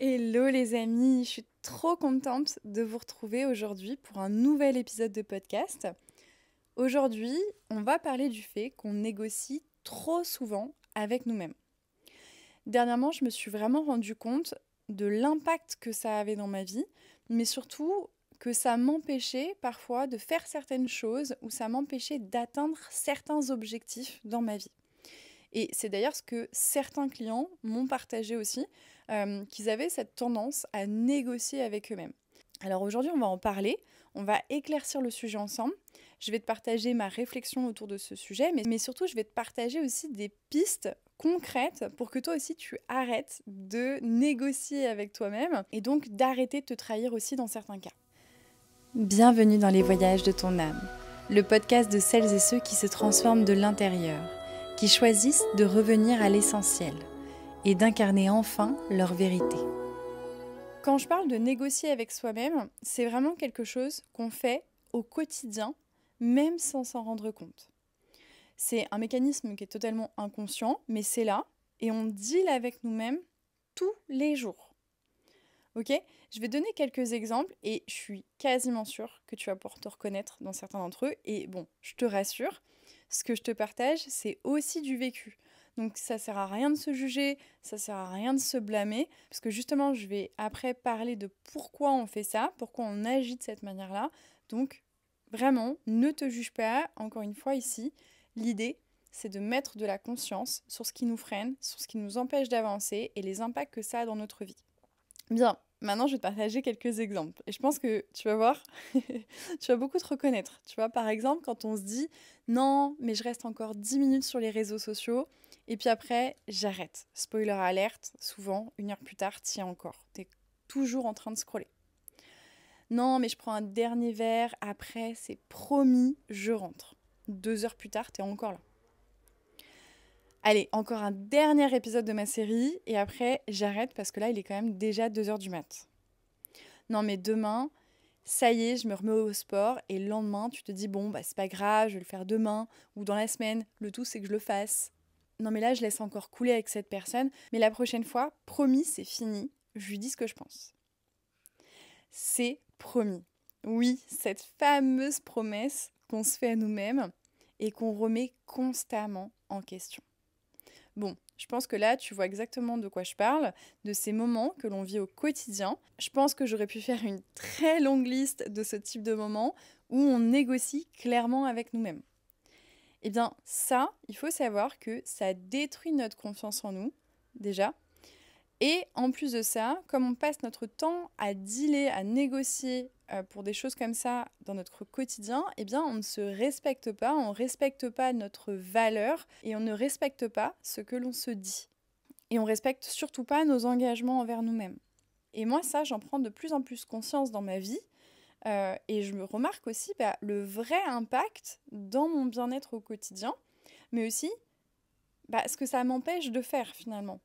Hello les amis, je suis trop contente de vous retrouver aujourd'hui pour un nouvel épisode de podcast. Aujourd'hui, on va parler du fait qu'on négocie trop souvent avec nous-mêmes. Dernièrement, je me suis vraiment rendu compte de l'impact que ça avait dans ma vie, mais surtout que ça m'empêchait parfois de faire certaines choses ou ça m'empêchait d'atteindre certains objectifs dans ma vie. Et c'est d'ailleurs ce que certains clients m'ont partagé aussi, qu'ils avaient cette tendance à négocier avec eux-mêmes. Alors aujourd'hui, on va en parler, on va éclaircir le sujet ensemble. Je vais te partager ma réflexion autour de ce sujet, mais surtout, je vais te partager aussi des pistes concrètes pour que toi aussi tu arrêtes de négocier avec toi-même et donc d'arrêter de te trahir aussi dans certains cas. Bienvenue dans les voyages de ton âme, le podcast de celles et ceux qui se transforment de l'intérieur, qui choisissent de revenir à l'essentiel et d'incarner enfin leur vérité. Quand je parle de négocier avec soi-même, c'est vraiment quelque chose qu'on fait au quotidien, même sans s'en rendre compte. C'est un mécanisme qui est totalement inconscient, mais c'est là, et on deal avec nous-mêmes tous les jours. Ok ? Je vais donner quelques exemples, et je suis quasiment sûre que tu vas pouvoir te reconnaître dans certains d'entre eux. Et bon, je te rassure, ce que je te partage, c'est aussi du vécu. Donc ça sert à rien de se juger, ça sert à rien de se blâmer, parce que justement, je vais après parler de pourquoi on fait ça, pourquoi on agit de cette manière-là. Donc vraiment, ne te juge pas, encore une fois ici, l'idée, c'est de mettre de la conscience sur ce qui nous freine, sur ce qui nous empêche d'avancer et les impacts que ça a dans notre vie. Bien, maintenant je vais te partager quelques exemples. Et je pense que tu vas voir, tu vas beaucoup te reconnaître. Tu vois, par exemple, quand on se dit non, mais je reste encore 10 minutes sur les réseaux sociaux, et puis après, j'arrête. Spoiler alerte, souvent, 1 heure plus tard, t'y es encore. T'es toujours en train de scroller. Non, mais je prends un dernier verre, après, c'est promis, je rentre. 2 heures plus tard, t'es encore là. Allez, encore un dernier épisode de ma série, et après, j'arrête parce que là, il est quand même déjà 2 heures du mat'. Non, mais demain, ça y est, je me remets au sport, et le lendemain, tu te dis, bon, bah c'est pas grave, je vais le faire demain, ou dans la semaine, le tout c'est que je le fasse. Non, mais là, je laisse encore couler avec cette personne, mais la prochaine fois, promis, c'est fini, je lui dis ce que je pense. C'est promis. Oui, cette fameuse promesse qu'on se fait à nous-mêmes et qu'on remet constamment en question. Bon, je pense que là, tu vois exactement de quoi je parle, de ces moments que l'on vit au quotidien. Je pense que j'aurais pu faire une très longue liste de ce type de moments où on négocie clairement avec nous-mêmes. Eh bien, ça, il faut savoir que ça détruit notre confiance en nous, déjà. Et en plus de ça, comme on passe notre temps à dealer, à négocier pour des choses comme ça dans notre quotidien, eh bien on ne se respecte pas, on ne respecte pas notre valeur et on ne respecte pas ce que l'on se dit. Et on ne respecte surtout pas nos engagements envers nous-mêmes. Et moi, ça, j'en prends de plus en plus conscience dans ma vie. Et je me remarque aussi le vrai impact dans mon bien-être au quotidien, mais aussi ce que ça m'empêche de faire finalement.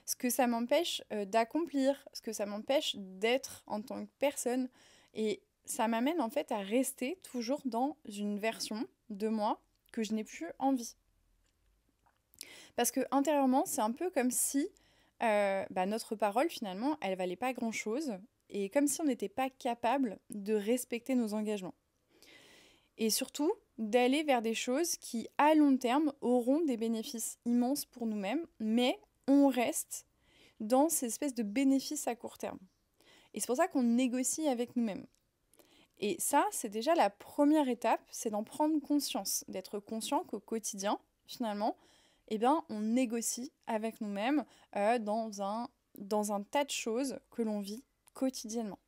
Ce que ça m'empêche d'accomplir, ce que ça m'empêche d'être en tant que personne. Et ça m'amène en fait à rester toujours dans une version de moi que je n'ai plus envie. Parce que intérieurement, c'est un peu comme si notre parole finalement, elle valait pas grand-chose. Et comme si on n'était pas capable de respecter nos engagements. Et surtout, d'aller vers des choses qui, à long terme, auront des bénéfices immenses pour nous-mêmes, mais on reste dans ces espèces de bénéfices à court terme. Et c'est pour ça qu'on négocie avec nous-mêmes. Et ça, c'est déjà la première étape, c'est d'en prendre conscience, d'être conscient qu'au quotidien, finalement, on négocie avec nous-mêmes dans un tas de choses que l'on vit quotidiennement.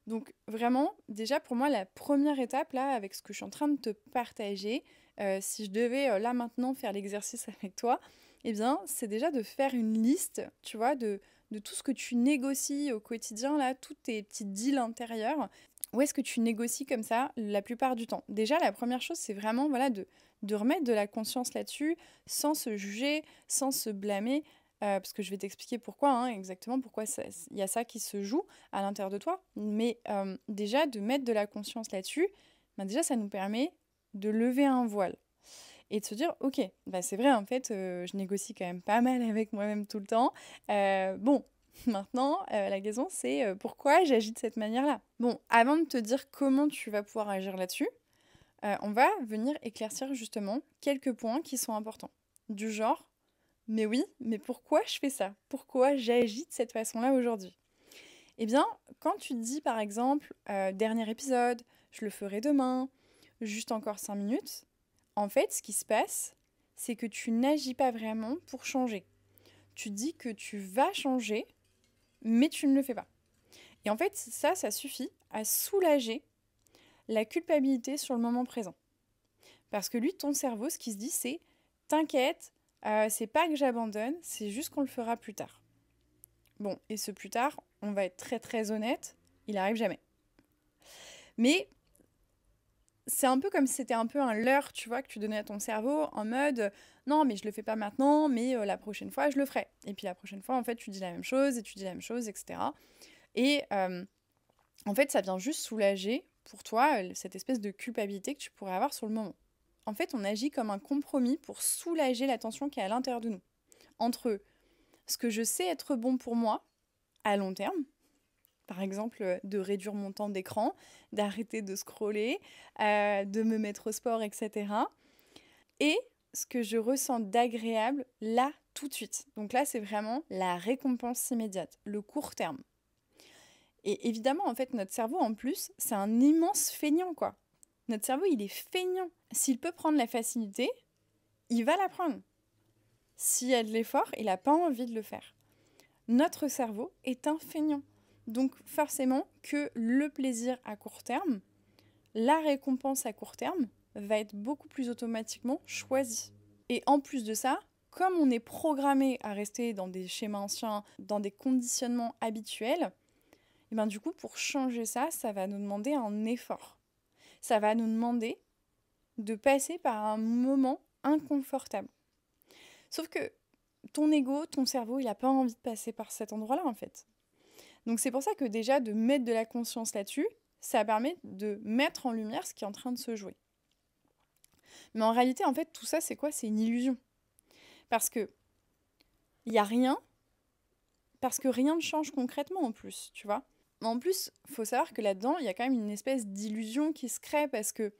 Donc vraiment, déjà pour moi, la première étape, là, avec ce que je suis en train de te partager, si je devais là maintenant faire l'exercice avec toi, c'est déjà de faire une liste, tu vois, de tout ce que tu négocies au quotidien, là, tous tes petits deals intérieurs. Où est-ce que tu négocies comme ça la plupart du temps? Déjà, la première chose, c'est vraiment voilà, de remettre de la conscience là-dessus, sans se juger, sans se blâmer. Parce que je vais t'expliquer pourquoi, exactement pourquoi il y a ça qui se joue à l'intérieur de toi. Mais déjà, de mettre de la conscience là-dessus, déjà, ça nous permet de lever un voile. Et de se dire, ok, c'est vrai, en fait, je négocie quand même pas mal avec moi-même tout le temps. Bon, Maintenant, la question c'est pourquoi j'agis de cette manière-là. Bon, avant de te dire comment tu vas pouvoir agir là-dessus, on va venir éclaircir justement quelques points qui sont importants. Du genre, mais oui, mais pourquoi je fais ça? Pourquoi j'agis de cette façon-là aujourd'hui? Eh bien, quand tu te dis par exemple, dernier épisode, je le ferai demain, juste encore 5 minutes, en fait, ce qui se passe, c'est que tu n'agis pas vraiment pour changer. Tu dis que tu vas changer, mais tu ne le fais pas. Et en fait, ça suffit à soulager la culpabilité sur le moment présent. Parce que lui, ton cerveau, ce qui se dit, c'est t'inquiète, c'est pas que j'abandonne, c'est juste qu'on le fera plus tard. Bon, et ce plus tard, on va être très très honnête, il arrive jamais. Mais c'est un peu comme si c'était un peu un leurre, tu vois, que tu donnais à ton cerveau en mode non, mais je le fais pas maintenant, mais la prochaine fois, je le ferai. Et puis la prochaine fois, en fait, tu dis la même chose, et tu dis la même chose, etc. Et en fait, ça vient juste soulager pour toi cette espèce de culpabilité que tu pourrais avoir sur le moment. En fait, on agit comme un compromis pour soulager la tension qui est à l'intérieur de nous. Entre ce que je sais être bon pour moi à long terme, par exemple de réduire mon temps d'écran, d'arrêter de scroller, de me mettre au sport, etc. Et ce que je ressens d'agréable là, tout de suite. Donc là, c'est vraiment la récompense immédiate, le court terme. Et évidemment, en fait, notre cerveau, en plus, c'est un immense feignant, quoi. Notre cerveau, il est feignant. S'il peut prendre la facilité, il va la prendre. S'il y a de l'effort, il n'a pas envie de le faire. Notre cerveau est un feignant. Donc forcément que le plaisir à court terme, la récompense à court terme, va être beaucoup plus automatiquement choisie. Et en plus de ça, comme on est programmé à rester dans des schémas anciens, dans des conditionnements habituels, et ben du coup, pour changer ça, ça va nous demander un effort. Ça va nous demander de passer par un moment inconfortable. Sauf que ton ego, ton cerveau, il n'a pas envie de passer par cet endroit-là, en fait. Donc c'est pour ça que déjà, de mettre de la conscience là-dessus, ça permet de mettre en lumière ce qui est en train de se jouer. Mais en réalité, en fait, tout ça, c'est quoi? C'est une illusion. Parce que il n'y a rien, parce que rien ne change concrètement en plus, tu vois. Mais en plus, il faut savoir que là-dedans, il y a quand même une espèce d'illusion qui se crée parce que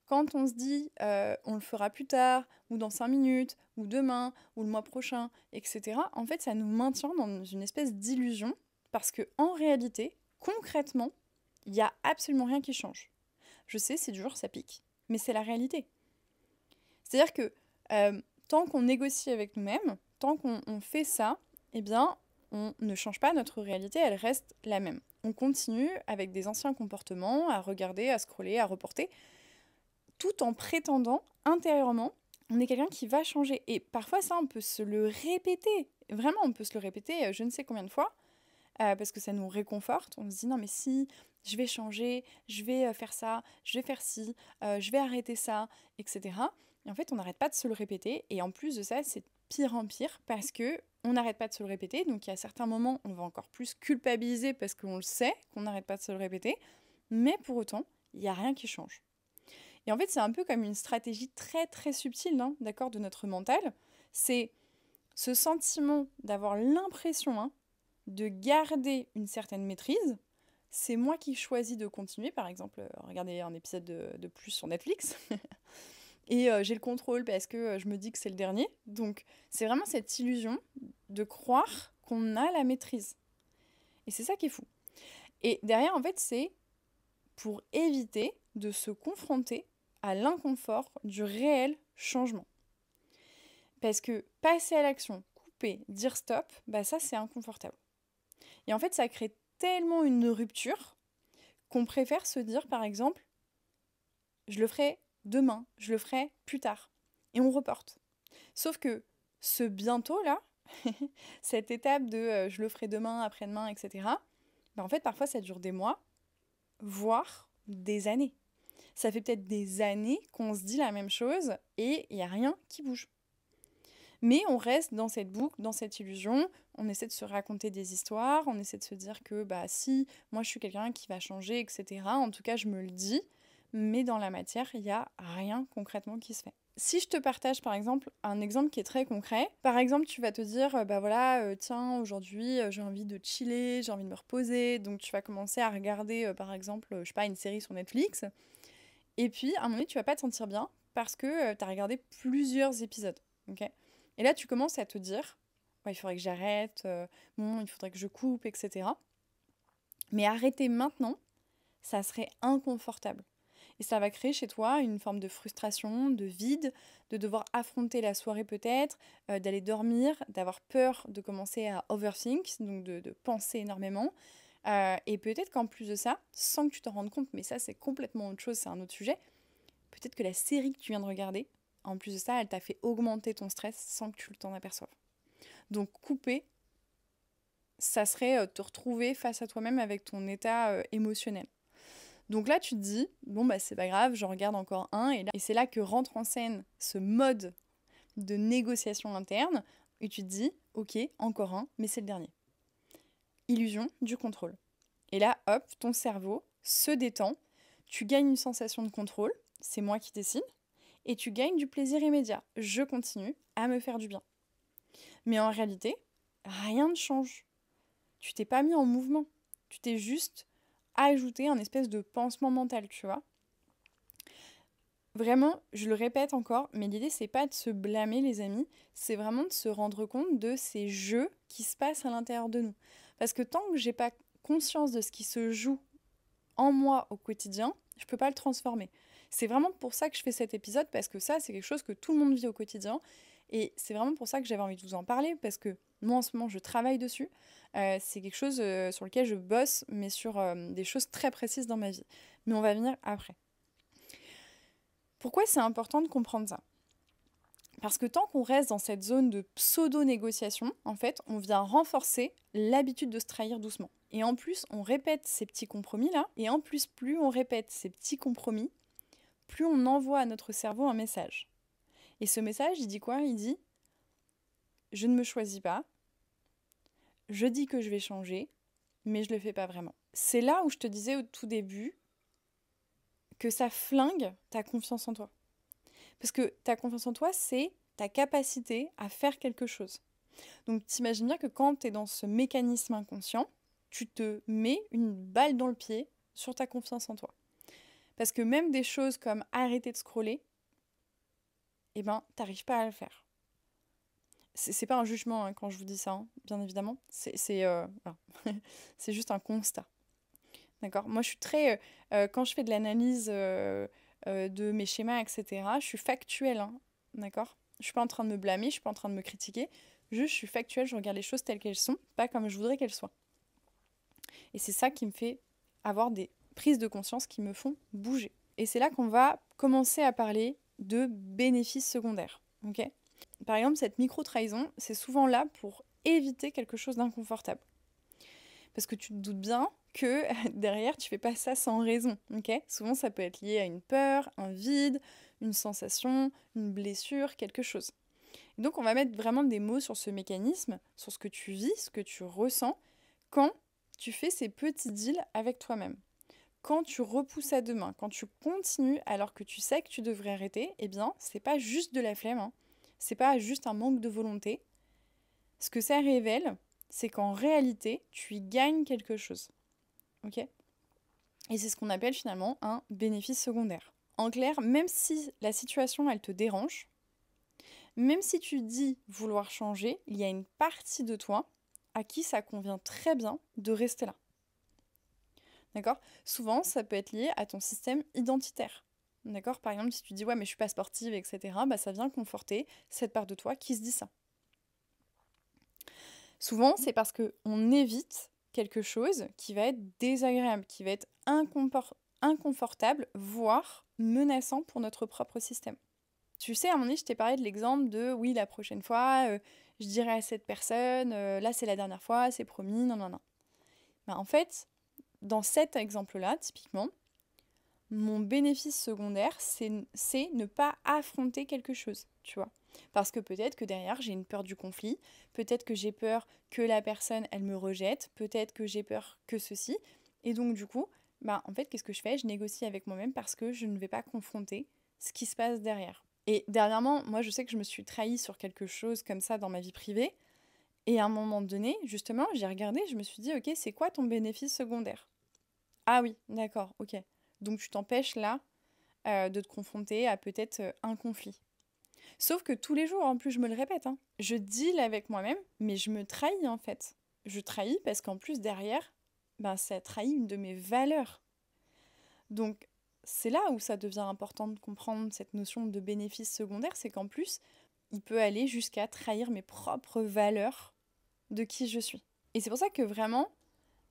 quand on se dit on le fera plus tard, ou dans 5 minutes, ou demain, ou le mois prochain, etc., en fait, ça nous maintient dans une espèce d'illusion parce que en réalité, concrètement, il n'y a absolument rien qui change. Je sais, c'est dur, ça pique, mais c'est la réalité. C'est-à-dire que tant qu'on négocie avec nous-mêmes, tant qu'on fait ça, eh bien, on ne change pas notre réalité, elle reste la même. On continue avec des anciens comportements, à regarder, à scroller, à reporter, tout en prétendant intérieurement, on est quelqu'un qui va changer. Et parfois, ça, on peut se le répéter. Vraiment, on peut se le répéter je ne sais combien de fois, parce que ça nous réconforte. On se dit, non mais si, je vais changer, je vais faire ça, je vais faire ci, je vais arrêter ça, etc. Et en fait, on n'arrête pas de se le répéter. Et en plus de ça, c'est pire en pire parce que on n'arrête pas de se le répéter. Donc il y a certains moments, on va encore plus culpabiliser parce qu'on le sait, qu'on n'arrête pas de se le répéter. Mais pour autant, il n'y a rien qui change. Et en fait, c'est un peu comme une stratégie très très subtile, hein, d'accord, de notre mental. C'est ce sentiment d'avoir l'impression de garder une certaine maîtrise. C'est moi qui choisis de continuer, par exemple, regarder un épisode de plus sur Netflix. Et j'ai le contrôle parce que je me dis que c'est le dernier. Donc c'est vraiment cette illusion de croire qu'on a la maîtrise. Et c'est ça qui est fou. Et derrière, en fait, c'est pour éviter de se confronter à l'inconfort du réel changement. Parce que passer à l'action, couper, dire stop, bah ça c'est inconfortable. Et en fait, ça crée tellement une rupture qu'on préfère se dire, par exemple, je le ferai demain, je le ferai plus tard. Et on reporte. Sauf que ce bientôt-là, cette étape de je le ferai demain, après-demain, etc., bah en fait, parfois, ça dure des mois, voire des années. Ça fait peut-être des années qu'on se dit la même chose et il n'y a rien qui bouge. Mais on reste dans cette boucle, dans cette illusion, on essaie de se raconter des histoires, on essaie de se dire que bah si, moi je suis quelqu'un qui va changer, etc. En tout cas, je me le dis, mais dans la matière, il n'y a rien concrètement qui se fait. Si je te partage par exemple un exemple qui est très concret, par exemple tu vas te dire bah voilà tiens aujourd'hui j'ai envie de chiller, j'ai envie de me reposer, donc tu vas commencer à regarder par exemple je sais pas une série sur Netflix et puis à un moment donné tu vas pas te sentir bien parce que tu as regardé plusieurs épisodes, ok? Et là tu commences à te dire ouais, il faudrait que j'arrête, bon il faudrait que je coupe, etc. Mais arrêter maintenant, ça serait inconfortable. Et ça va créer chez toi une forme de frustration, de vide, de devoir affronter la soirée peut-être, d'aller dormir, d'avoir peur de commencer à overthink, donc de penser énormément. Et peut-être qu'en plus de ça, sans que tu t'en rendes compte, mais ça c'est complètement autre chose, c'est un autre sujet, peut-être que la série que tu viens de regarder, en plus de ça, elle t'a fait augmenter ton stress sans que tu t'en aperçoives. Donc couper, ça serait te retrouver face à toi-même avec ton état émotionnel. Donc là, tu te dis, bon, bah c'est pas grave, j'en regarde encore un. Et c'est là que rentre en scène ce mode de négociation interne. Et tu te dis, ok, encore un, mais c'est le dernier. Illusion du contrôle. Et là, hop, ton cerveau se détend. Tu gagnes une sensation de contrôle, c'est moi qui décide. Et tu gagnes du plaisir immédiat. Je continue à me faire du bien. Mais en réalité, rien ne change. Tu t'es pas mis en mouvement. Tu t'es juste ajouté un espèce de pansement mental, tu vois. Vraiment, je le répète encore, mais l'idée c'est pas de se blâmer les amis, c'est vraiment de se rendre compte de ces jeux qui se passent à l'intérieur de nous. Parce que tant que j'ai pas conscience de ce qui se joue en moi au quotidien, je peux pas le transformer. C'est vraiment pour ça que je fais cet épisode, parce que ça c'est quelque chose que tout le monde vit au quotidien. Et c'est vraiment pour ça que j'avais envie de vous en parler, parce que moi en ce moment je travaille dessus. C'est quelque chose sur lequel je bosse, mais sur des choses très précises dans ma vie. Mais on va venir après. Pourquoi c'est important de comprendre ça? Parce que tant qu'on reste dans cette zone de pseudo-négociation, en fait, on vient renforcer l'habitude de se trahir doucement. Et en plus, on répète ces petits compromis-là, et en plus, plus on répète ces petits compromis, plus on envoie à notre cerveau un message. Et ce message, il dit quoi? Il dit « Je ne me choisis pas, je dis que je vais changer, mais je ne le fais pas vraiment ». C'est là où je te disais au tout début que ça flingue ta confiance en toi. Parce que ta confiance en toi, c'est ta capacité à faire quelque chose. Donc t'imagines bien que quand tu es dans ce mécanisme inconscient, tu te mets une balle dans le pied sur ta confiance en toi. Parce que même des choses comme arrêter de scroller, eh ben, t'arrives pas à le faire. C'est pas un jugement hein, quand je vous dis ça, hein, bien évidemment. Voilà. C'est juste un constat. D'accord? Moi, je suis très... quand je fais de l'analyse de mes schémas, etc., je suis factuelle. Hein, d'accord? Je suis pas en train de me blâmer, je suis pas en train de me critiquer. Juste, je suis factuelle, je regarde les choses telles qu'elles sont, pas comme je voudrais qu'elles soient. Et c'est ça qui me fait avoir des prises de conscience qui me font bouger. Et c'est là qu'on va commencer à parler de bénéfices secondaires. Ok? Par exemple, cette micro-trahison, c'est souvent là pour éviter quelque chose d'inconfortable. Parce que tu te doutes bien que derrière, tu fais pas ça sans raison, ok? Souvent, ça peut être lié à une peur, un vide, une sensation, une blessure, quelque chose. Et donc, on va mettre vraiment des mots sur ce mécanisme, sur ce que tu vis, ce que tu ressens, quand tu fais ces petits deals avec toi-même. Quand tu repousses à demain, quand tu continues alors que tu sais que tu devrais arrêter, eh bien, c'est pas juste de la flemme, hein. C'est pas juste un manque de volonté. Ce que ça révèle, c'est qu'en réalité, tu y gagnes quelque chose. Ok? Et c'est ce qu'on appelle finalement un bénéfice secondaire. En clair, même si la situation, elle te dérange, même si tu dis vouloir changer, il y a une partie de toi à qui ça convient très bien de rester là. D'accord? Souvent, ça peut être lié à ton système identitaire. D'accord? Par exemple, si tu dis ouais, mais je suis pas sportive, etc., bah, ça vient conforter cette part de toi qui se dit ça. Souvent, c'est parce qu'on évite quelque chose qui va être désagréable, qui va être inconfortable, voire menaçant pour notre propre système. Tu sais, à un moment donné, je t'ai parlé de l'exemple de oui, la prochaine fois, je dirai à cette personne, là c'est la dernière fois, c'est promis, non, non, non. Ben, en fait, dans cet exemple-là, typiquement, mon bénéfice secondaire, c'est ne pas affronter quelque chose, tu vois. Parce que peut-être que derrière, j'ai une peur du conflit, peut-être que j'ai peur que la personne, elle me rejette, peut-être que j'ai peur que ceci. Et donc, du coup, bah, en fait, qu'est-ce que je fais? Je négocie avec moi-même parce que je ne vais pas confronter ce qui se passe derrière. Et dernièrement, moi, je sais que je me suis trahie sur quelque chose comme ça dans ma vie privée. Et à un moment donné, justement, j'ai regardé, je me suis dit, ok, c'est quoi ton bénéfice secondaire? Ah oui, d'accord, ok. Donc tu t'empêches là de te confronter à peut-être un conflit. Sauf que tous les jours, en plus, je me le répète, hein, je deal avec moi-même, mais je me trahis en fait. Je trahis parce qu'en plus, derrière, ben, ça trahit une de mes valeurs. Donc, c'est là où ça devient important de comprendre cette notion de bénéfice secondaire, c'est qu'en plus, il peut aller jusqu'à trahir mes propres valeurs de qui je suis. Et c'est pour ça que vraiment,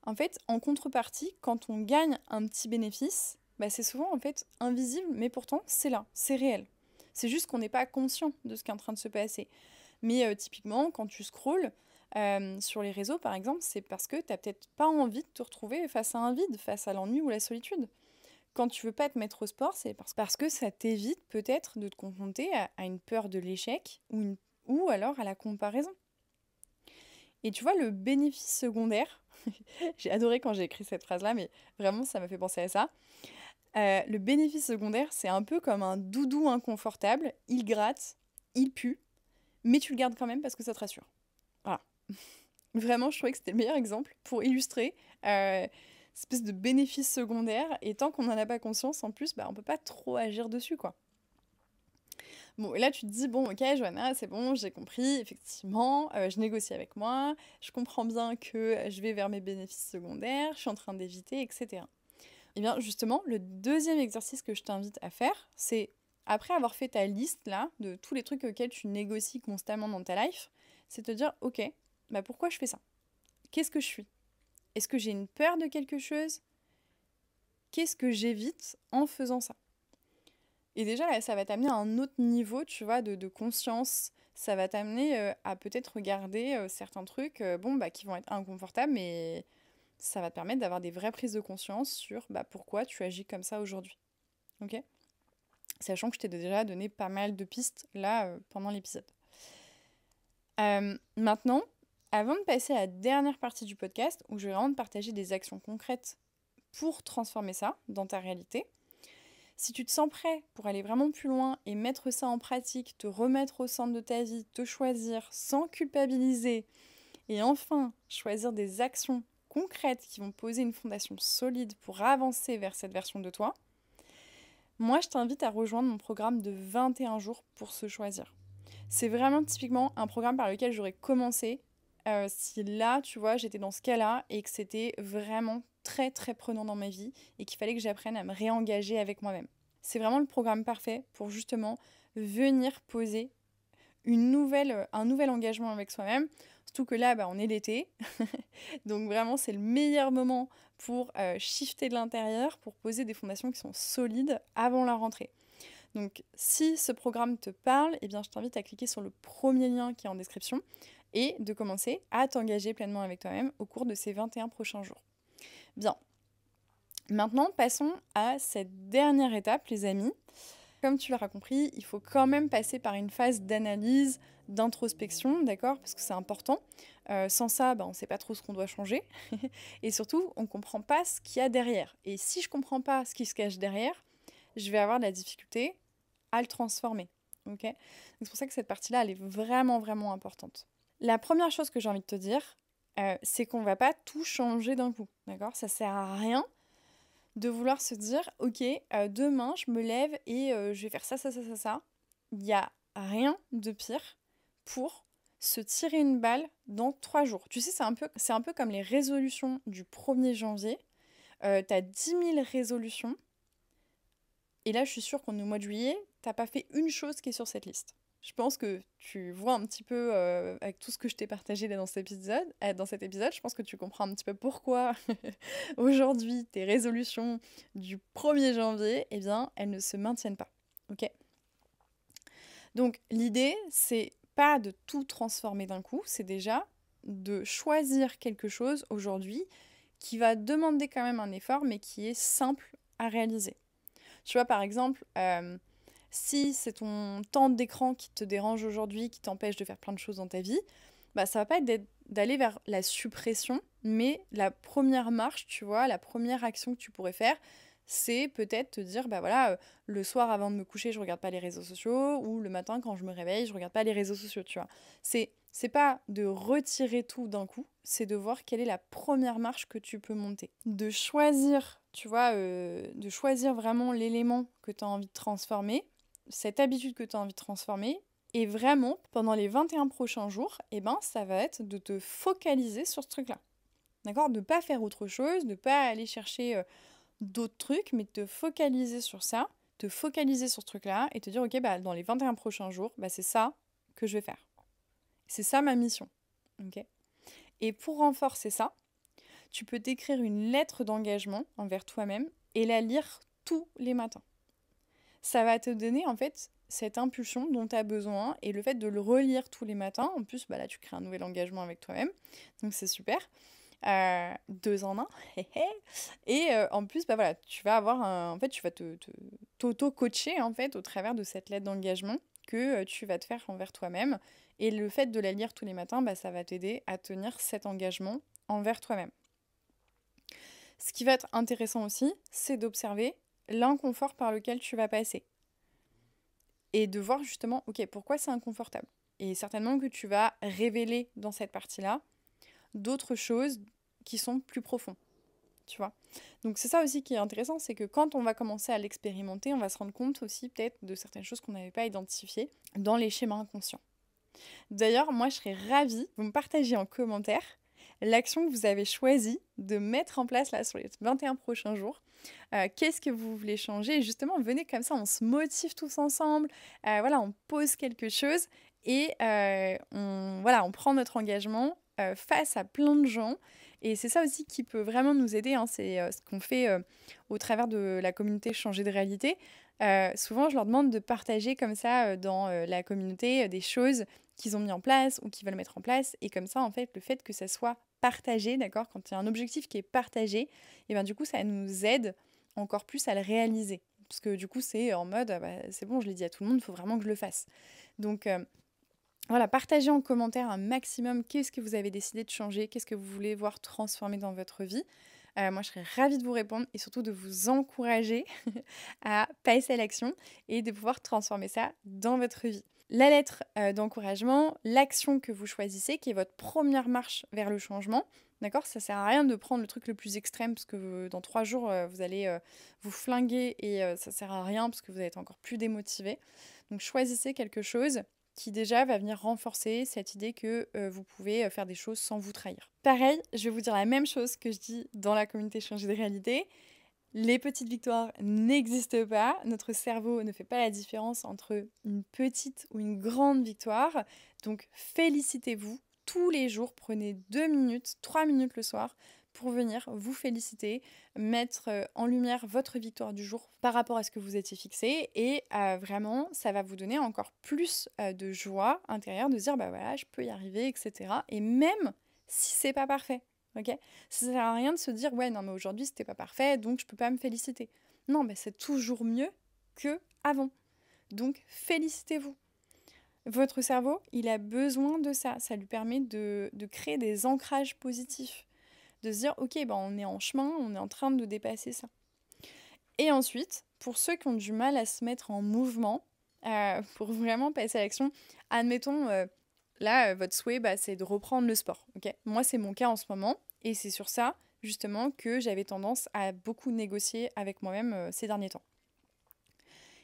en fait, en contrepartie, quand on gagne un petit bénéfice, bah, c'est souvent en fait invisible, mais pourtant c'est là, c'est réel. C'est juste qu'on n'est pas conscient de ce qui est en train de se passer. Mais typiquement, quand tu scrolles sur les réseaux, par exemple, c'est parce que tu n'as peut-être pas envie de te retrouver face à un vide, face à l'ennui ou la solitude. Quand tu veux pas te mettre au sport, c'est parce que ça t'évite peut-être de te confronter à une peur de l'échec ou alors à la comparaison. Et tu vois, le bénéfice secondaire, j'ai adoré quand j'ai écrit cette phrase-là, mais vraiment, ça m'a fait penser à ça. Le bénéfice secondaire, c'est un peu comme un doudou inconfortable. Il gratte, il pue, mais tu le gardes quand même parce que ça te rassure. Voilà. Vraiment, je trouvais que c'était le meilleur exemple pour illustrer cette espèce de bénéfice secondaire. Et tant qu'on n'en a pas conscience, en plus, bah, on peut pas trop agir dessus, quoi. Bon, et là, tu te dis, bon, ok, Johanna, c'est bon, j'ai compris, effectivement, je négocie avec moi, je comprends bien que je vais vers mes bénéfices secondaires, je suis en train d'éviter, etc. Et bien, justement, le deuxième exercice que je t'invite à faire, c'est, après avoir fait ta liste, là, de tous les trucs auxquels tu négocies constamment dans ta life, c'est te dire, ok, bah pourquoi je fais ça? Qu'est-ce que je suis? Est-ce que j'ai une peur de quelque chose? Qu'est-ce que j'évite en faisant ça? Et déjà, là, ça va t'amener à un autre niveau, tu vois, de conscience. Ça va t'amener à peut-être regarder certains trucs bon, bah, qui vont être inconfortables, mais ça va te permettre d'avoir des vraies prises de conscience sur bah, pourquoi tu agis comme ça aujourd'hui. Ok? Sachant que je t'ai déjà donné pas mal de pistes là pendant l'épisode. Maintenant, avant de passer à la dernière partie du podcast, où je vais vraiment te partager des actions concrètes pour transformer ça dans ta réalité, si tu te sens prêt pour aller vraiment plus loin et mettre ça en pratique, te remettre au centre de ta vie, te choisir sans culpabiliser et enfin choisir des actions concrètes qui vont poser une fondation solide pour avancer vers cette version de toi, moi je t'invite à rejoindre mon programme de 21 jours pour se choisir. C'est vraiment typiquement un programme par lequel j'aurais commencé si là, tu vois, j'étais dans ce cas-là et que c'était vraiment très très prenant dans ma vie et qu'il fallait que j'apprenne à me réengager avec moi-même. C'est vraiment le programme parfait pour justement venir poser un nouvel engagement avec soi-même. Surtout que là, bah, on est l'été. Donc vraiment, c'est le meilleur moment pour shifter de l'intérieur, pour poser des fondations qui sont solides avant la rentrée. Donc si ce programme te parle, eh bien, je t'invite à cliquer sur le premier lien qui est en description et de commencer à t'engager pleinement avec toi-même au cours de ces 21 prochains jours. Bien. Maintenant, passons à cette dernière étape, les amis. Comme tu l'auras compris, il faut quand même passer par une phase d'analyse, d'introspection, d'accord? Parce que c'est important. Sans ça, bah, on ne sait pas trop ce qu'on doit changer. Et surtout, on ne comprend pas ce qu'il y a derrière. Et si je ne comprends pas ce qui se cache derrière, je vais avoir de la difficulté à le transformer. Okay? Donc c'est pour ça que cette partie-là, elle est vraiment, vraiment importante. La première chose que j'ai envie de te dire, c'est qu'on ne va pas tout changer d'un coup. D'accord? Ça ne sert à rien de vouloir se dire, ok, demain, je me lève et je vais faire ça, ça, ça, ça, ça. Il n'y a rien de pire pour se tirer une balle dans 3 jours. Tu sais, c'est un peu comme les résolutions du 1er janvier. Tu as 10 000 résolutions. Et là, je suis sûre qu'on est au mois de juillet, t'as pas fait une chose qui est sur cette liste. Je pense que tu vois un petit peu, avec tout ce que je t'ai partagé là dans cet épisode, je pense que tu comprends un petit peu pourquoi aujourd'hui tes résolutions du 1er janvier, eh bien, elles ne se maintiennent pas. Ok? Donc l'idée, c'est pas de tout transformer d'un coup, c'est déjà de choisir quelque chose aujourd'hui qui va demander quand même un effort, mais qui est simple à réaliser. Tu vois, par exemple, si c'est ton temps d'écran qui te dérange aujourd'hui, qui t'empêche de faire plein de choses dans ta vie, bah, ça va pas être d'aller vers la suppression, mais la première marche, tu vois, la première action que tu pourrais faire, c'est peut-être te dire, bah voilà, le soir avant de me coucher, je regarde pas les réseaux sociaux, ou le matin quand je me réveille, je regarde pas les réseaux sociaux, tu vois. C'est pas de retirer tout d'un coup, c'est de voir quelle est la première marche que tu peux monter. De choisir, tu vois, de choisir vraiment l'élément que tu as envie de transformer, cette habitude que tu as envie de transformer, et vraiment, pendant les 21 prochains jours, eh ben, ça va être de te focaliser sur ce truc-là. D'accord? De ne pas faire autre chose, de ne pas aller chercher d'autres trucs, mais de te focaliser sur ça, te focaliser sur ce truc-là, et te dire, ok, bah, dans les 21 prochains jours, bah, c'est ça que je vais faire. C'est ça ma mission. Okay, et pour renforcer ça, tu peux t'écrire une lettre d'engagement envers toi-même et la lire tous les matins. Ça va te donner en fait cette impulsion dont tu as besoin et le fait de le relire tous les matins, en plus bah là tu crées un nouvel engagement avec toi-même, donc c'est super. 2 en 1, et en plus bah voilà, tu vas avoir en fait tu vas t'auto-coacher en fait au travers de cette lettre d'engagement que tu vas te faire envers toi-même, et le fait de la lire tous les matins, bah, ça va t'aider à tenir cet engagement envers toi-même. Ce qui va être intéressant aussi, c'est d'observer l'inconfort par lequel tu vas passer et de voir justement, ok, pourquoi c'est inconfortable. Et certainement que tu vas révéler dans cette partie-là d'autres choses qui sont plus profondes, tu vois. Donc c'est ça aussi qui est intéressant, c'est que quand on va commencer à l'expérimenter, on va se rendre compte aussi peut-être de certaines choses qu'on n'avait pas identifiées dans les schémas inconscients. D'ailleurs, moi je serais ravie, vous me partagez en commentaire l'action que vous avez choisi de mettre en place là sur les 21 prochains jours. Qu'est-ce que vous voulez changer? Et justement, venez comme ça, on se motive tous ensemble, voilà, on pose quelque chose et on prend notre engagement face à plein de gens. Et c'est ça aussi qui peut vraiment nous aider, hein, c'est ce qu'on fait au travers de la communauté Changer de réalité. Souvent, je leur demande de partager comme ça dans la communauté des choses qu'ils ont mis en place ou qu'ils veulent mettre en place. Et comme ça, en fait, le fait que ça soit partagé, d'accord, quand il y a un objectif qui est partagé, et ben du coup, ça nous aide encore plus à le réaliser. Parce que du coup, c'est en mode, c'est bon, je l'ai dit à tout le monde, il faut vraiment que je le fasse. Donc, voilà, partagez en commentaire un maximum qu'est-ce que vous avez décidé de changer, qu'est-ce que vous voulez voir transformer dans votre vie. Moi, je serais ravie de vous répondre et surtout de vous encourager à passer à l'action et de pouvoir transformer ça dans votre vie. La lettre d'encouragement, l'action que vous choisissez, qui est votre première marche vers le changement. D'accord? Ça sert à rien de prendre le truc le plus extrême parce que dans 3 jours, vous allez vous flinguer et ça sert à rien parce que vous allez être encore plus démotivé. Donc choisissez quelque chose qui déjà va venir renforcer cette idée que vous pouvez faire des choses sans vous trahir. Pareil, je vais vous dire la même chose que je dis dans la communauté Changer de réalité. Les petites victoires n'existent pas. Notre cerveau ne fait pas la différence entre une petite ou une grande victoire. Donc félicitez-vous tous les jours. Prenez 2 minutes, 3 minutes le soir pour venir vous féliciter, mettre en lumière votre victoire du jour par rapport à ce que vous étiez fixé. Et vraiment, ça va vous donner encore plus de joie intérieure de dire, bah voilà, je peux y arriver, etc. Et même si c'est pas parfait. Ok, ça sert à rien de se dire ouais non mais aujourd'hui c'était pas parfait donc je peux pas me féliciter. Non mais c'est toujours mieux que avant. Donc félicitez-vous. Votre cerveau, il a besoin de ça. Ça lui permet de créer des ancrages positifs. De se dire ok ben on est en chemin, on est en train de dépasser ça. Et ensuite, pour ceux qui ont du mal à se mettre en mouvement, pour vraiment passer à l'action, admettons là votre souhait c'est de reprendre le sport. Ok, moi c'est mon cas en ce moment. Et c'est sur ça, justement, que j'avais tendance à beaucoup négocier avec moi-même ces derniers temps.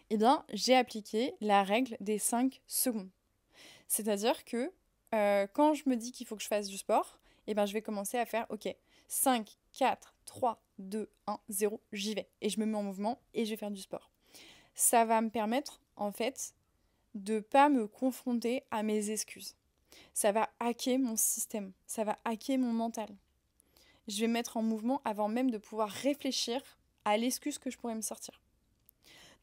Eh bien, j'ai appliqué la règle des 5 secondes. C'est-à-dire que quand je me dis qu'il faut que je fasse du sport, eh ben, je vais commencer à faire, ok, 5, 4, 3, 2, 1, 0, j'y vais. Et je me mets en mouvement et je vais faire du sport. Ça va me permettre, en fait, de ne pas me confronter à mes excuses. Ça va hacker mon système, ça va hacker mon mental. Je vais me mettre en mouvement avant même de pouvoir réfléchir à l'excuse que je pourrais me sortir.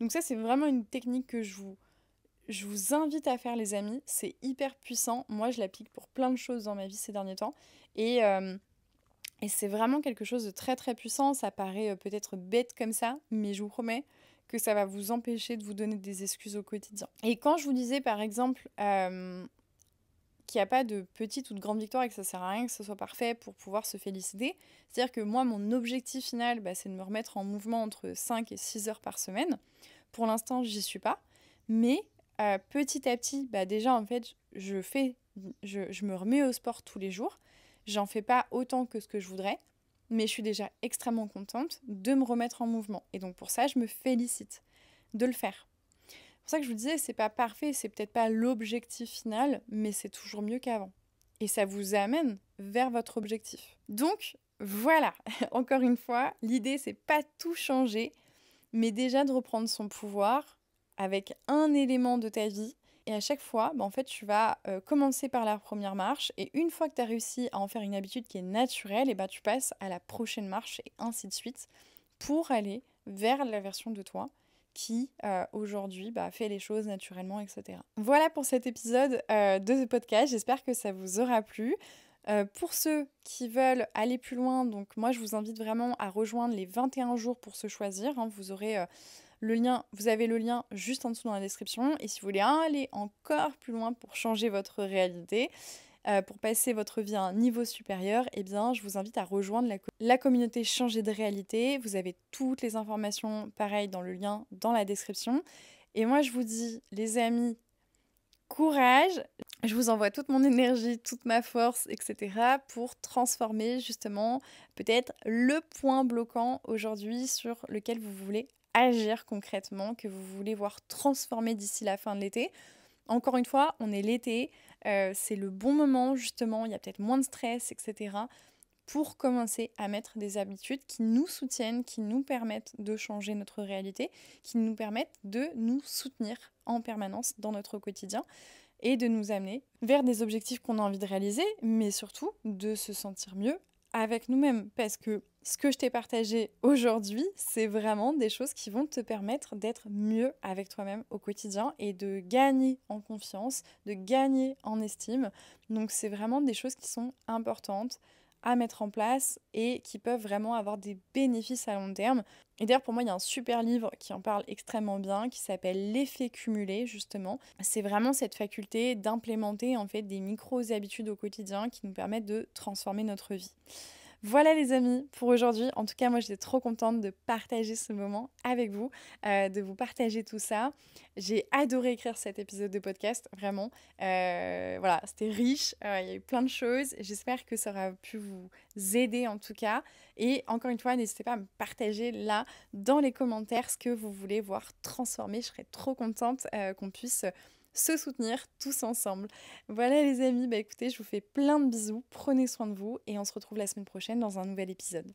Donc ça, c'est vraiment une technique que je vous invite à faire, les amis. C'est hyper puissant. Moi, je l'applique pour plein de choses dans ma vie ces derniers temps. Et c'est vraiment quelque chose de très, très puissant. Ça paraît peut-être bête comme ça, mais je vous promets que ça va vous empêcher de vous donner des excuses au quotidien. Et quand je vous disais, par exemple, qu'il n'y a pas de petite ou de grande victoire et que ça sert à rien que ce soit parfait pour pouvoir se féliciter. C'est-à-dire que moi, mon objectif final, c'est de me remettre en mouvement entre 5 et 6 heures par semaine. Pour l'instant, j'y suis pas. Mais petit à petit, déjà, en fait, je me remets au sport tous les jours. J'en fais pas autant que ce que je voudrais, mais je suis déjà extrêmement contente de me remettre en mouvement. Et donc pour ça, je me félicite de le faire. C'est pour ça que je vous disais, c'est pas parfait, c'est peut-être pas l'objectif final, mais c'est toujours mieux qu'avant. Et ça vous amène vers votre objectif. Donc voilà, encore une fois, l'idée c'est pas tout changer, mais déjà de reprendre son pouvoir avec un élément de ta vie. Et à chaque fois, en fait, tu vas commencer par la première marche. Et une fois que tu as réussi à en faire une habitude qui est naturelle, et tu passes à la prochaine marche et ainsi de suite pour aller vers la version de toi qui, aujourd'hui, fait les choses naturellement, etc. Voilà pour cet épisode de ce podcast. J'espère que ça vous aura plu. Pour ceux qui veulent aller plus loin, donc moi, je vous invite vraiment à rejoindre les 21 jours pour se choisir. Vous aurez... vous avez le lien juste en dessous dans la description. Et si vous voulez aller encore plus loin pour changer votre réalité, pour passer votre vie à un niveau supérieur, je vous invite à rejoindre la communauté Changer de réalité. Vous avez toutes les informations, pareil, dans le lien dans la description. Et moi, je vous dis, les amis, courage. Je vous envoie toute mon énergie, toute ma force, etc. pour transformer justement peut-être le point bloquant aujourd'hui sur lequel vous voulez agir concrètement, que vous voulez voir transformer d'ici la fin de l'été. Encore une fois, on est l'été, c'est le bon moment justement, il y a peut-être moins de stress, etc. pour commencer à mettre des habitudes qui nous soutiennent, qui nous permettent de changer notre réalité, qui nous permettent de nous soutenir en permanence dans notre quotidien et de nous amener vers des objectifs qu'on a envie de réaliser, mais surtout de se sentir mieux avec nous-mêmes. Parce que ce que je t'ai partagé aujourd'hui, c'est vraiment des choses qui vont te permettre d'être mieux avec toi-même au quotidien et de gagner en confiance, de gagner en estime. Donc c'est vraiment des choses qui sont importantes à mettre en place et qui peuvent vraiment avoir des bénéfices à long terme. Et d'ailleurs, pour moi, il y a un super livre qui en parle extrêmement bien, qui s'appelle L'effet cumulé, justement. C'est vraiment cette faculté d'implémenter en fait des micro-habitudes au quotidien qui nous permettent de transformer notre vie. Voilà les amis pour aujourd'hui. En tout cas, moi j'étais trop contente de partager ce moment avec vous, de vous partager tout ça. J'ai adoré écrire cet épisode de podcast, vraiment. Voilà, c'était riche, il y a eu plein de choses. J'espère que ça aura pu vous aider en tout cas. Et encore une fois, n'hésitez pas à me partager là dans les commentaires ce que vous voulez voir transformer. Je serais trop contente qu'on puisse se soutenir tous ensemble. Voilà les amis, écoutez, je vous fais plein de bisous, prenez soin de vous et on se retrouve la semaine prochaine dans un nouvel épisode.